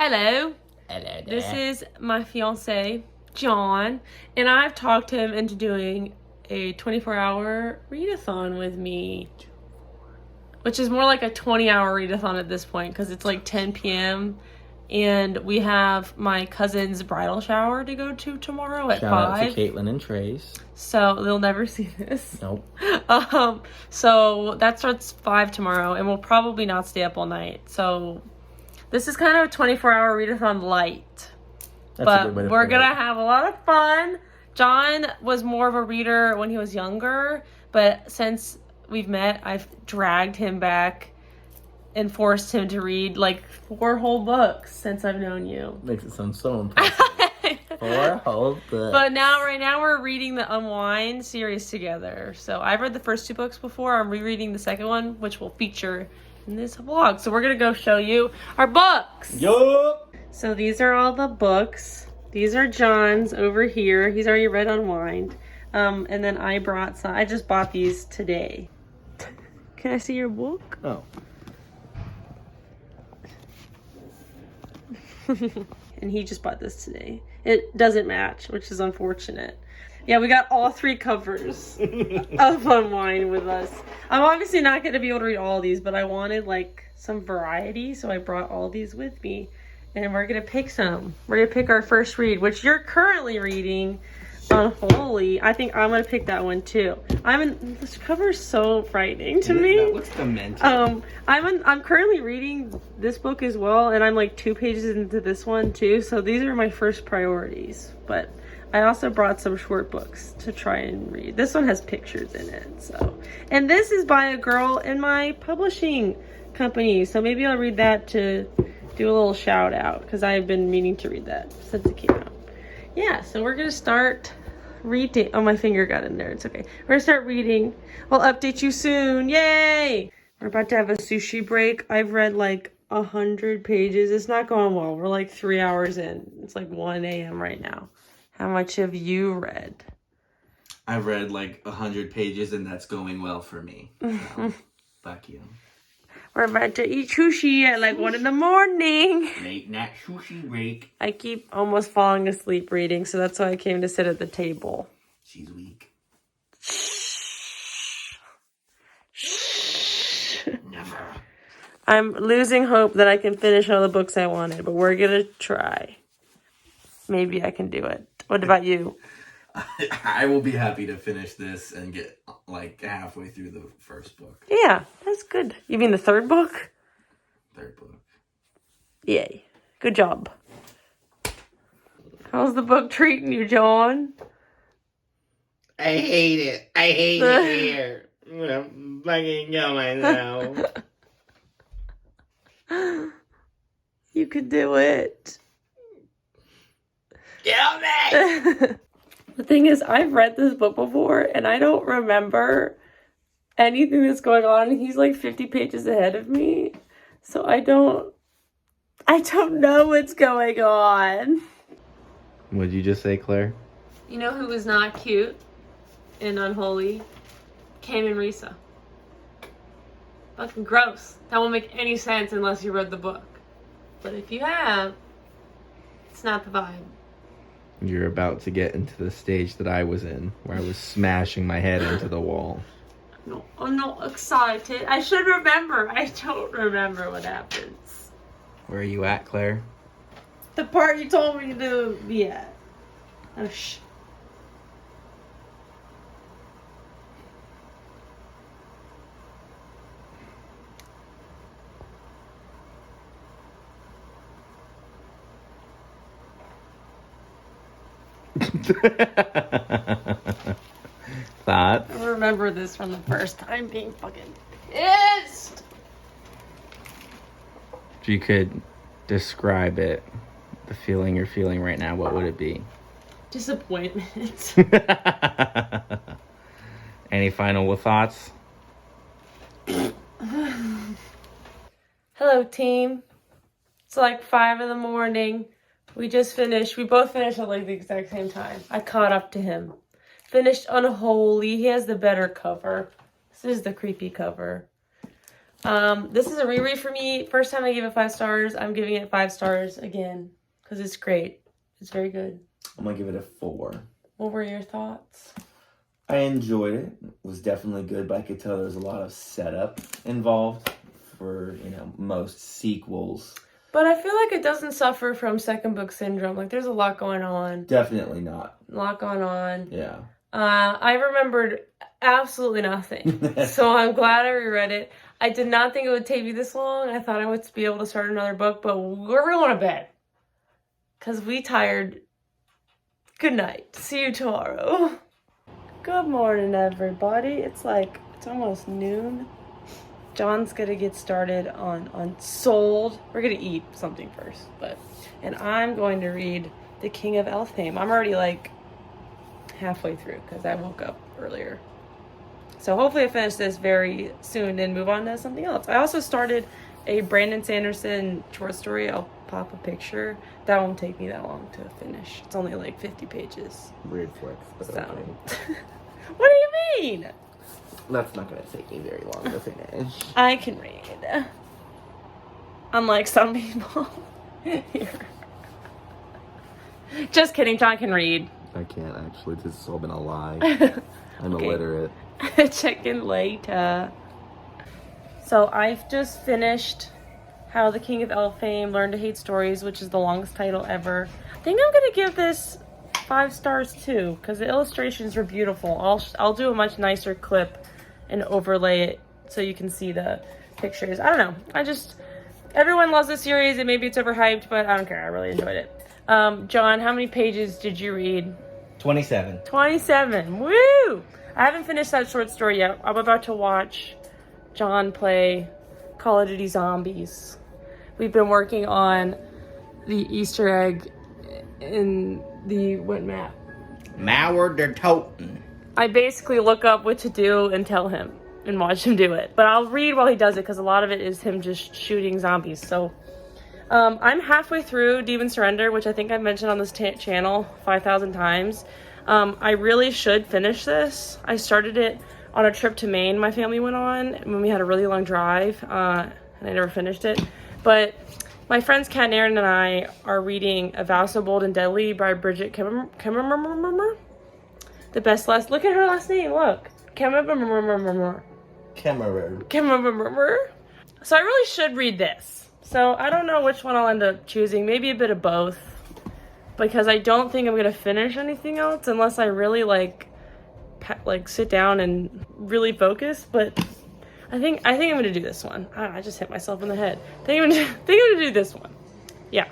Hello. Hello there. This is my fiance, John, and I've talked him into doing a 24-hour readathon with me, which is more like a 20-hour readathon at this point because it's like 10 p.m. and we have my cousin's bridal shower to go to tomorrow at 5. Shout out to Caitlin and Trace. So they'll never see this. Nope. So that starts 5 tomorrow, and we'll probably not stay up all night. So this is kind of a 24-hour readathon light. But we're going to have a lot of fun. John was more of a reader when he was younger, but since we've met, I've dragged him back and forced him to read like 4 whole books since I've known you. Makes it sound so impressive. 4 whole books. But right now we're reading the Unwind series together. So I've read the first 2 books before. I'm rereading the second one, which will feature in this vlog. So we're going to go show you our books. Yup. So these are all the books. These are John's over here. He's already read Unwind. And then I brought some. I just bought these today. Can I see your book? Oh. And he just bought this today. It doesn't match, which is unfortunate. Yeah, we got all 3 covers of Unwind with us. I'm obviously not going to be able to read all these, but I wanted like some variety, so I brought all these with me. And we're going to pick some. We're going to pick our first read, which you're currently reading, Unholy. I think I'm going to pick that one too. This cover is so frightening to me. That looks demented. I'm currently reading this book as well, and I'm like 2 pages into this one too. So these are my first priorities. But I also brought some short books to try and read. This one has pictures in it. And this is by a girl in my publishing company. So maybe I'll read that to do a little shout out because I've been meaning to read that since it came out. Yeah, so we're gonna start reading. Oh, my finger got in there. It's okay. We're gonna start reading. I'll update you soon. Yay! We're about to have a sushi break. I've read like 100 pages. It's not going well. We're like 3 hours in. It's like 1 a.m. right now. How much have you read? I've read like 100 pages, and that's going well for me. So, fuck you. We're about to eat sushi at like 1 a.m. Late night sushi break. I keep almost falling asleep reading, so that's why I came to sit at the table. She's weak. Never. I'm losing hope that I can finish all the books I wanted, but we're gonna try. Maybe I can do it. What about you? I will be happy to finish this and get like halfway through the first book. Yeah, that's good. You mean the 3rd book? 3rd book. Yay. Good job. How's the book treating you, John? I hate it. I hate it here. I'm gonna fucking kill myself. You can do it. Kill me! The thing is, I've read this book before, and I don't remember anything that's going on. He's like 50 pages ahead of me, so I don't know what's going on. What did you just say, Claire? You know who was not cute in Unholy? Cam and Risa. Fucking gross. That won't make any sense unless you read the book. But if you have, it's not the vibe. You're about to get into the stage that I was in, where I was smashing my head into the wall. No, I'm not excited. I should remember. I don't remember what happens. Where are you at, Claire? The part you told me to be at. Oh, shh. Thoughts? I remember this from the first time being fucking pissed. If you could describe it, the feeling you're feeling right now, what would it be? Disappointment. Any final thoughts? Hello, team. It's like 5 a.m. We just finished. We both finished at like the exact same time. I caught up to him. Finished Unholy. He has the better cover. This is the creepy cover. This is a reread for me. First time I gave it 5 stars. I'm giving it 5 stars again because it's great. It's very good. I'm gonna give it a 4. What were your thoughts? I enjoyed it. It was definitely good, but I could tell there was a lot of setup involved for, most sequels. But I feel like it doesn't suffer from second book syndrome. Like, there's a lot going on. Definitely not. A lot going on. Yeah. I remembered absolutely nothing. So I'm glad I reread it. I did not think it would take me this long. I thought I would be able to start another book, but we're going to bed. Because we tired. Good night. See you tomorrow. Good morning, everybody. It's almost noon. John's gonna get started on Unsouled. We're gonna eat something first, and I'm going to read The King of Elfhame. I'm already halfway through because I woke up earlier. So hopefully I finish this very soon and move on to something else. I also started a Brandon Sanderson short story. I'll pop a picture. That won't take me that long to finish. It's only 50 pages. Weird flex, but So. okay. What do you mean? That's not gonna take me very long to finish. I can read. Unlike some people here. Just kidding, John can read. I can't actually. This has all been a lie. I'm Okay. illiterate. Check in later. So I've just finished How the King of Elfhame Learned to Hate Stories, which is the longest title ever. I think I'm gonna give this 5 stars too, because the illustrations are beautiful. I'll do a much nicer clip and overlay it so you can see the pictures. I don't know. Everyone loves this series and maybe it's overhyped, but I don't care. I really enjoyed it. John, how many pages did you read? 27. 27. Woo! I haven't finished that short story yet. I'm about to watch John play Call of Duty Zombies. We've been working on the Easter egg in the what map? Mauer der Toten. I basically look up what to do and tell him and watch him do it. But I'll read while he does it because a lot of it is him just shooting zombies. So I'm halfway through Demon Surrender, which I think I've mentioned on this channel 5,000 times. I really should finish this. I started it on a trip to Maine my family went on when we had a really long drive, and I never finished it. But my friends Kat and Aaron and I are reading A Vow So Bold and Deadly by Bridget Kemmerer. The best last. Look at her last name. Look, Kemmerer. So I really should read this. So I don't know which one I'll end up choosing. Maybe a bit of both, because I don't think I'm gonna finish anything else unless I really sit down and really focus. But I think I'm gonna do this one. I just hit myself in the head. I think I'm gonna do this one. Yeah.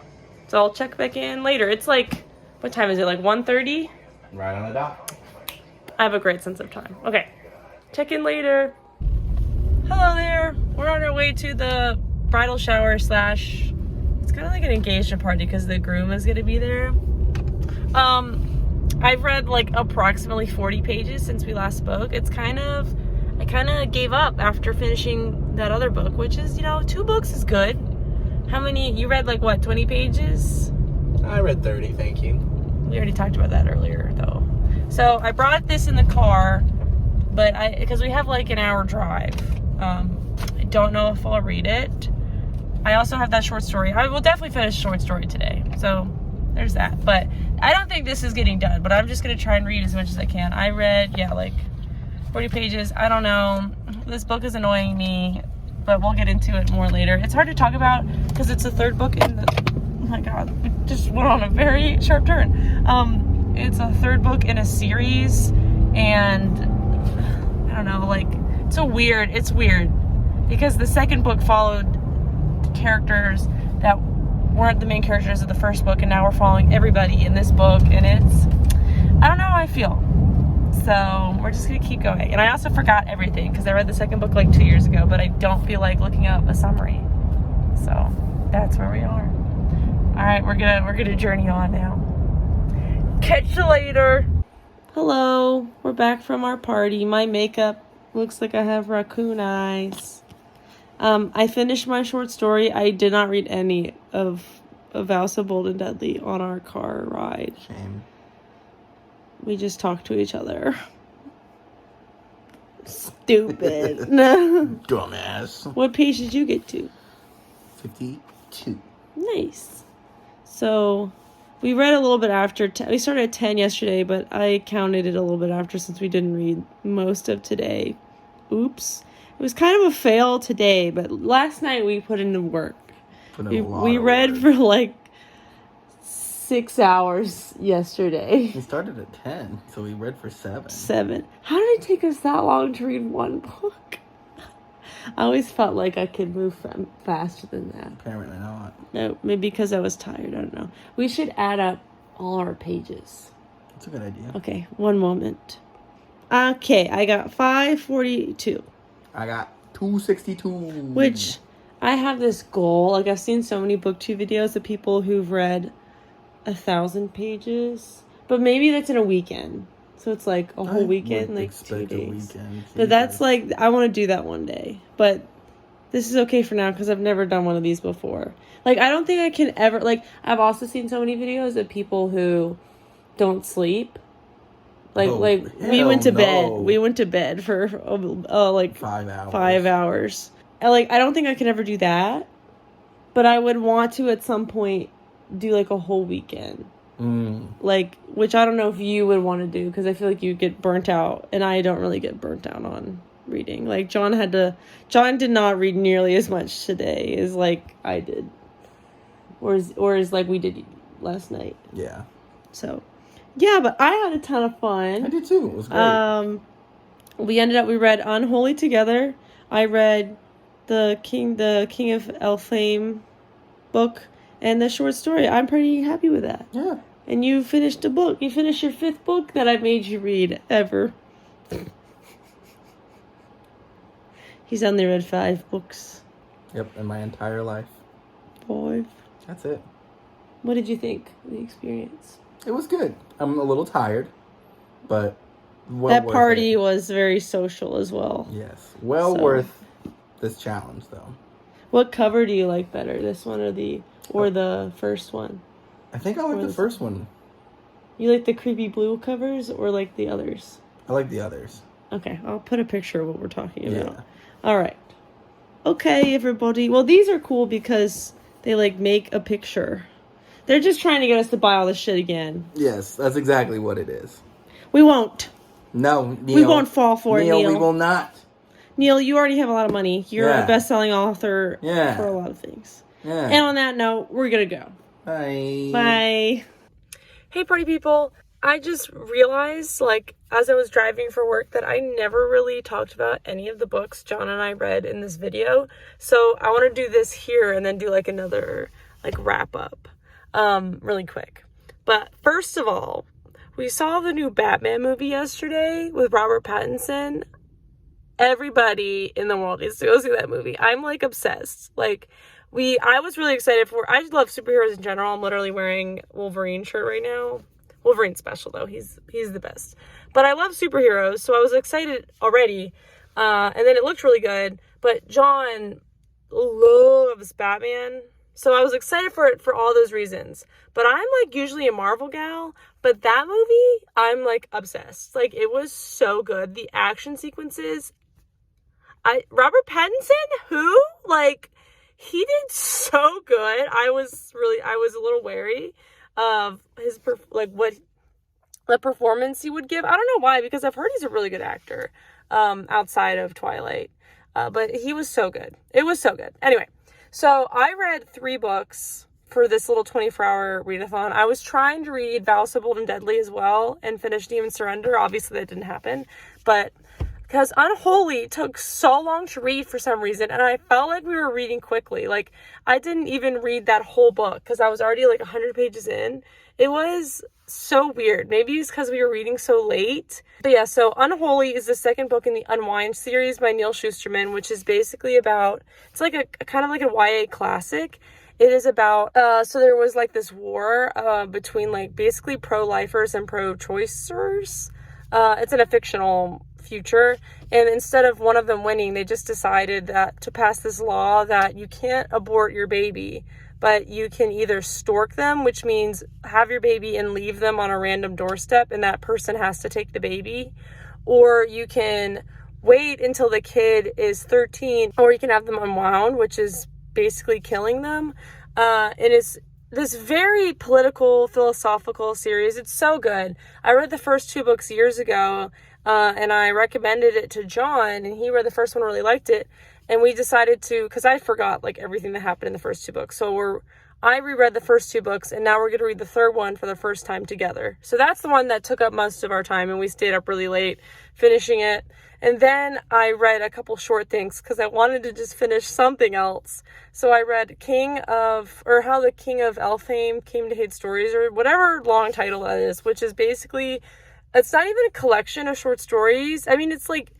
So I'll check back in later. It's what time is it? 1:30? Right on the dot. I have a great sense of time. Okay. Check in later. Hello there. We're on our way to the bridal shower / it's kind of like an engagement party because the groom is gonna be there. I've read approximately 40 pages since we last spoke. I kind of gave up after finishing that other book, which is, 2 books is good. How many, you read 20 pages? I read 30, thank you. We already talked about that earlier though. So I brought this in the car, but because we have an hour drive. I don't know if I'll read it. I also have that short story. I will definitely finish a short story today. So there's that. But I don't think this is getting done, but I'm just going to try and read as much as I can. I read, 40 pages. I don't know. This book is annoying me, but we'll get into it more later. It's hard to talk about because it's the 3rd book in the... Oh my god, it just went on a very sharp turn. It's a 3rd book in a series, and I don't know, it's weird because the 2nd book followed characters that weren't the main characters of the 1st book, and now we're following everybody in this book, and I don't know how I feel. So we're just gonna keep going. And I also forgot everything because I read the 2nd book 2 years ago, but I don't feel like looking up a summary. So that's where we are. All right, we're gonna journey on now. Catch you later. Hello, we're back from our party. My makeup looks like I have raccoon eyes. I finished my short story. I did not read any of A Vow So Bold and Deadly on our car ride. Shame. We just talked to each other. Stupid. No. Dumbass. What page did you get to? 52. Nice. So, we read a little bit after. We started at 10 yesterday, but I counted it a little bit after since we didn't read most of today. Oops. It was kind of a fail today, but last night we put in the work. We read for like 6 hours yesterday. We started at 10, so we read for 7. 7. How did it take us that long to read one book? I always felt like I could move faster than that. Apparently not. No, maybe because I was tired. I don't know. We should add up all our pages. That's a good idea. Okay, one moment. Okay, I got 542. I got 262. Which, I have this goal. Like, I've seen so many BookTube videos of people who've read 1,000 pages. But maybe that's in a weekend. So it's like a whole weekend, like 2 days. But that's like, I want to do that one day. But this is okay for now because I've never done one of these before. Like, I don't think I can ever, like, I've also seen so many videos of people who don't sleep. Like, we went to bed. We went to bed for, like, 5 hours. 5 hours. And, like, I don't think I can ever do that. But I would want to, at some point, do, like, a whole weekend. Like, which I don't know if you would want to do, because I feel like you get burnt out. And I don't really get burnt out on reading. Like, John did not read nearly as much today as, like, I did. Or as like, we did last night. Yeah. So... yeah, but I had a ton of fun. I did too. It was great. We read Unholy together. I read the King of Elfame book and the short story. I'm pretty happy with that. Yeah. And you finished a book. You finished your 5th book that I made you read ever. He's only read 5 books. Yep, in my entire life. 5. That's it. What did you think of the experience? It was good. I'm a little tired, but that party was very social as well. Yes. Worth this challenge, though. What cover do you like better, this one or the first one? I think I like the first one. You like the creepy blue covers or like the others? I like the others. Okay, I'll put a picture of what we're talking about. Yeah. All right. Okay, everybody. Well, these are cool because they like make a picture. They're just trying to get us to buy all this shit again. Yes, that's exactly what it is. We won't. No, Neil. We won't fall for it, Neil. We will not. Neil, you already have a lot of money. You're a best-selling author for a lot of things. Yeah. And on that note, we're going to go. Bye. Bye. Hey, party people. I just realized, like, as I was driving for work, that I never really talked about any of the books John and I read in this video. So I want to do this here and then do, like, another, like, wrap-up. Really quick. But first of all, we saw the new Batman movie yesterday with Robert Pattinson. Everybody in the world needs to go see that movie. I'm like obsessed. I was really excited I love superheroes in general. I'm literally wearing Wolverine shirt right now. Wolverine special though. He's the best. But I love superheroes, so I was excited already. And then it looked really good. But John loves Batman. So I was excited for it for all those reasons. But I'm like usually a Marvel gal. But that movie, I'm like obsessed. Like it was so good. The action sequences. Robert Pattinson? Who? Like he did so good. I was a little wary of his the performance he would give. I don't know why, because I've heard he's a really good actor outside of Twilight. But he was so good. It was so good. Anyway. So I read 3 books for this little 24-hour readathon. I was trying to read Vow So Bold and Deadly as well and finish Demon Surrender. Obviously that didn't happen. But because Unholy took so long to read for some reason, and I felt like we were reading quickly. Like I didn't even read that whole book because I was already like 100 pages in. It was so weird. Maybe it's because we were reading so late. But yeah, so Unholy is the second book in the Unwind series by Neal Shusterman, which is basically about, it's like a kind of like a YA classic. It is about, so there was like this war between like basically pro-lifers and pro-choicers. It's in a fictional future. And instead of one of them winning, they just decided that to pass this law that you can't abort your baby, but you can either stork them, which means have your baby and leave them on a random doorstep and that person has to take the baby, or you can wait until the kid is 13, or you can have them unwound, which is basically killing them. It is this very political, philosophical series. It's so good. I read the first 2 books years ago, and I recommended it to John, and he read the first one, really liked it. And we decided to, because I forgot like everything that happened in the first 2 books. So I reread the first 2 books, and now we're going to read the third one for the first time together. So that's the one that took up most of our time, and we stayed up really late finishing it. And then I read a couple short things because I wanted to just finish something else. So I read How the King of Elfhame Came to Hate Stories, or whatever long title that is, which is basically, it's not even a collection of short stories. I mean, it's like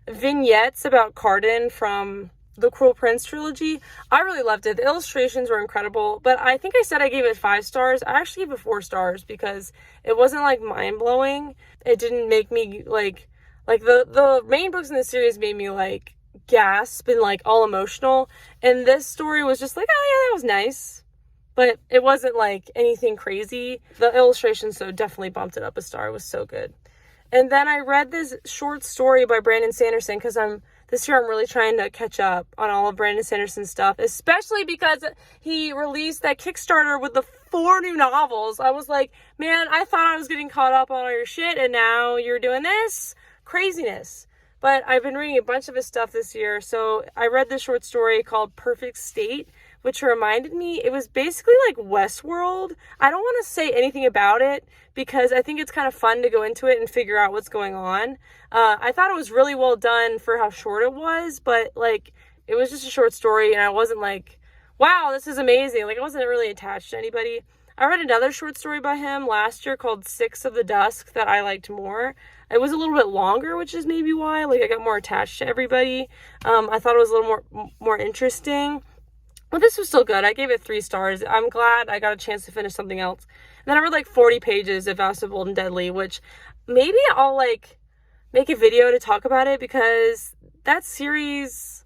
vignettes about Cardan from the Cruel Prince trilogy. I really loved it. The illustrations were incredible, but I think I said I gave it 5 stars. I actually gave it 4 stars because it wasn't like mind-blowing. It didn't make me like the main books in the series made me like gasp and like all emotional, and this story was just like, oh yeah, that was nice, but it wasn't like anything crazy. The illustrations though definitely bumped it up a star. It was so good. And then I read this short story by Brandon Sanderson because this year I'm really trying to catch up on all of Brandon Sanderson's stuff, especially because he released that Kickstarter with the 4 new novels. I was like, man, I thought I was getting caught up on all your shit, and now you're doing this? Craziness. But I've been reading a bunch of his stuff this year. So I read this short story called Perfect State, which reminded me, it was basically like Westworld. I don't want to say anything about it because I think it's kind of fun to go into it and figure out what's going on. I thought it was really well done for how short it was, but like it was just a short story, and I wasn't like, wow, this is amazing. Like I wasn't really attached to anybody. I read another short story by him last year called Six of the Dusk that I liked more. It was a little bit longer, which is maybe why like I got more attached to everybody. I thought it was a little more interesting. But this was still good. I gave it 3 stars. I'm glad I got a chance to finish something else. And then I read like 40 pages of House of Bold and Deadly, which maybe I'll like make a video to talk about it because that series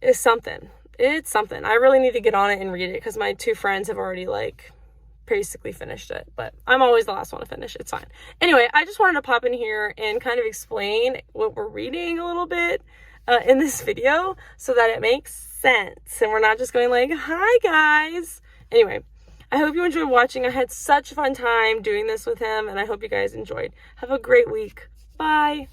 is something. It's something. I really need to get on it and read it because my 2 friends have already like basically finished it, but I'm always the last one to finish. It's fine. Anyway, I just wanted to pop in here and kind of explain what we're reading a little bit in this video so that it makes sense and we're not just going like, hi guys. Anyway, I hope you enjoyed watching. I had such a fun time doing this with him, and I hope you guys enjoyed. Have a great week. Bye.